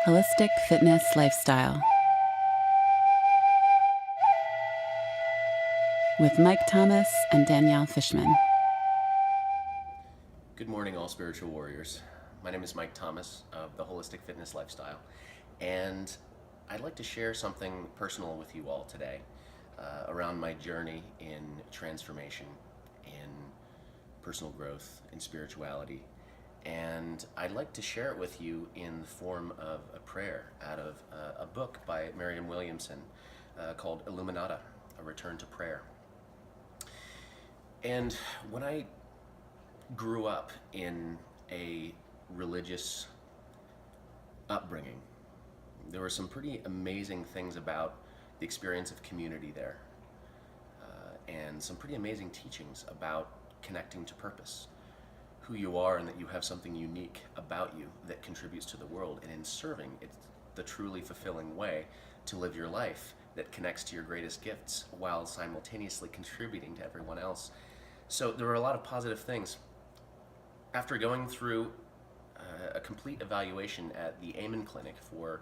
Holistic Fitness Lifestyle with Mike Thomas and Danielle Fishman. Good morning, all spiritual warriors. My name is Mike Thomas of the Holistic Fitness Lifestyle, and I'd like to share something personal with you all today around my journey in transformation, in personal growth, in spirituality. And I'd like to share it with you in the form of a prayer out of a book by Marianne Williamson called Illuminata, A Return to Prayer. And when I grew up in a religious upbringing, there were some pretty amazing things about the experience of community there, and some pretty amazing teachings about connecting to purpose, who you are, and that you have something unique about you that contributes to the world, and in serving, it's the truly fulfilling way to live your life that connects to your greatest gifts while simultaneously contributing to everyone else. So there were a lot of positive things. After going through a complete evaluation at the Amen Clinic for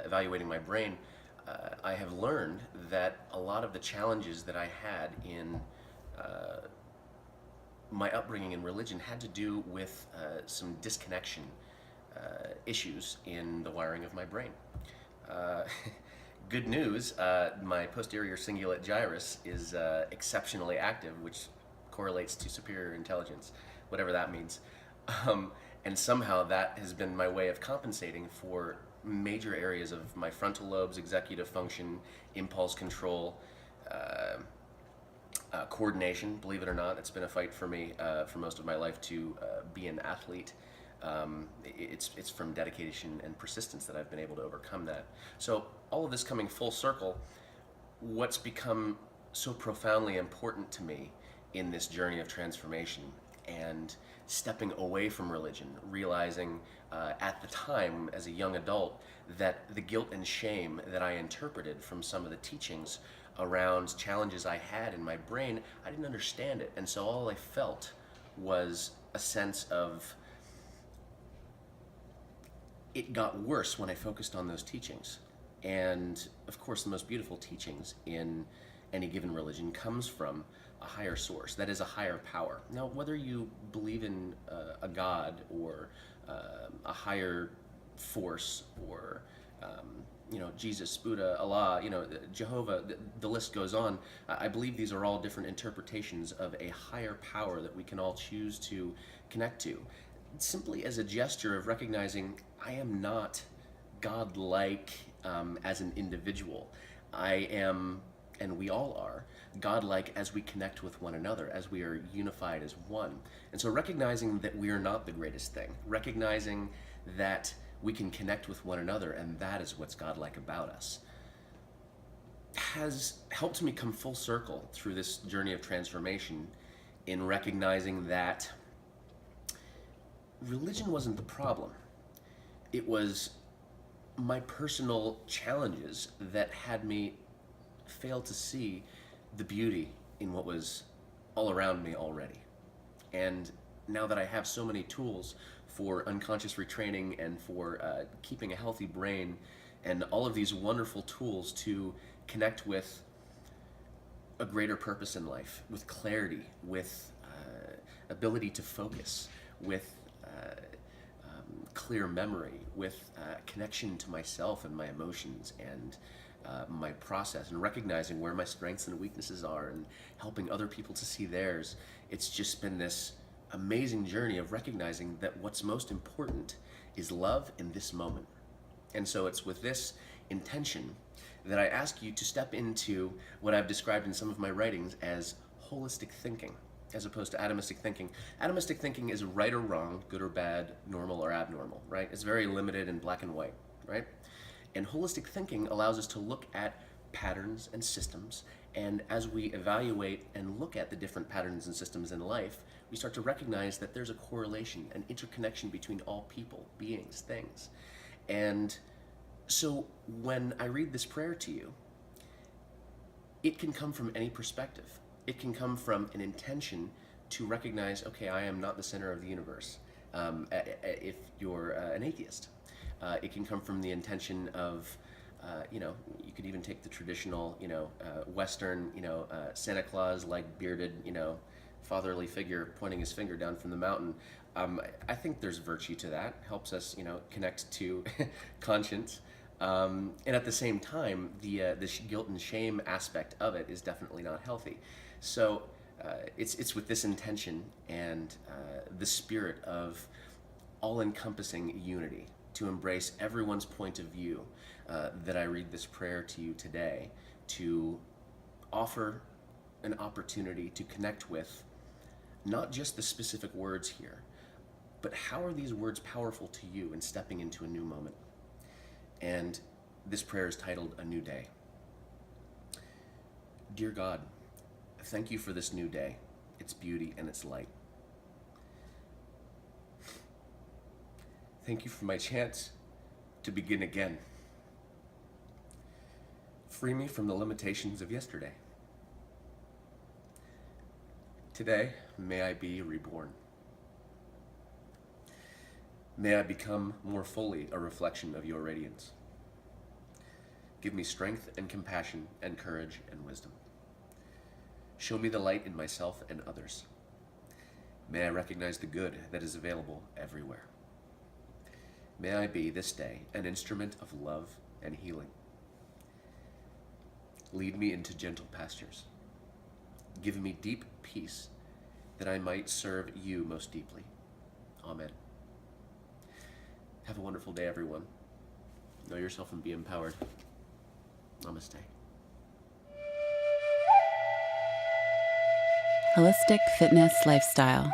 evaluating my brain, I have learned that a lot of the challenges that I had in my upbringing in religion had to do with some disconnection issues in the wiring of my brain. Uh, Good news, my posterior cingulate gyrus is exceptionally active, which correlates to superior intelligence, whatever that means. And somehow that has been my way of compensating for major areas of my frontal lobes, executive function, impulse control, coordination. Believe it or not, it's been a fight for me for most of my life to be an athlete. It's from dedication and persistence that I've been able to overcome that. So all of this coming full circle, what's become so profoundly important to me in this journey of transformation and stepping away from religion, realizing at the time as a young adult that the guilt and shame that I interpreted from some of the teachings around challenges I had in my brain, I didn't understand it. And so all I felt was a sense of it got worse when I focused on those teachings. And of course, the most beautiful teachings in any given religion comes from a higher source, that is a higher power. Now, whether you believe in a god or a higher force or Jesus, Buddha, Allah, Jehovah, the list goes on. I believe these are all different interpretations of a higher power that we can all choose to connect to, simply as a gesture of recognizing I am not godlike as an individual. I am, and we all are, godlike as we connect with one another, as we are unified as one. And so recognizing that we are not the greatest thing, recognizing that we can connect with one another, and that is what's godlike about us, has helped me come full circle through this journey of transformation in recognizing that religion wasn't the problem. It was my personal challenges that had me fail to see the beauty in what was all around me already. And now that I have so many tools for unconscious retraining and for keeping a healthy brain and all of these wonderful tools to connect with a greater purpose in life, with clarity, with ability to focus, with clear memory, with connection to myself and my emotions and my process, and recognizing where my strengths and weaknesses are and helping other people to see theirs. It's just been this amazing journey of recognizing that what's most important is love in this moment. And so it's with this intention that I ask you to step into what I've described in some of my writings as holistic thinking, as opposed to atomistic thinking. Atomistic thinking is right or wrong, good or bad, normal or abnormal, right? It's very limited in black and white, right? And holistic thinking allows us to look at patterns and systems, and as we evaluate and look at the different patterns and systems in life, we start to recognize that there's a correlation, an interconnection between all people, beings, things. And so when I read this prayer to you, it can come from any perspective. It can come from an intention to recognize, okay, I am not the center of the universe, if you're an atheist. It can come from the intention of, you could even take the traditional, Western, Santa Claus like bearded, fatherly figure pointing his finger down from the mountain. I think there's virtue to that. Helps us, connect to conscience. And at the same time, the guilt and shame aspect of it is definitely not healthy. So it's with this intention and the spirit of all-encompassing unity to embrace everyone's point of view that I read this prayer to you today, to offer an opportunity to connect with not just the specific words here, but how are these words powerful to you in stepping into a new moment? And this prayer is titled A New Day. Dear God, thank you for this new day, its beauty and its light. Thank you for my chance to begin again. Free me from the limitations of yesterday. Today, may I be reborn. May I become more fully a reflection of your radiance. Give me strength and compassion and courage and wisdom. Show me the light in myself and others. May I recognize the good that is available everywhere. May I be this day an instrument of love and healing. Lead me into gentle pastures. Give me deep peace that I might serve you most deeply. Amen. Have a wonderful day, everyone. Know yourself and be empowered. Namaste. Holistic Fitness Lifestyle.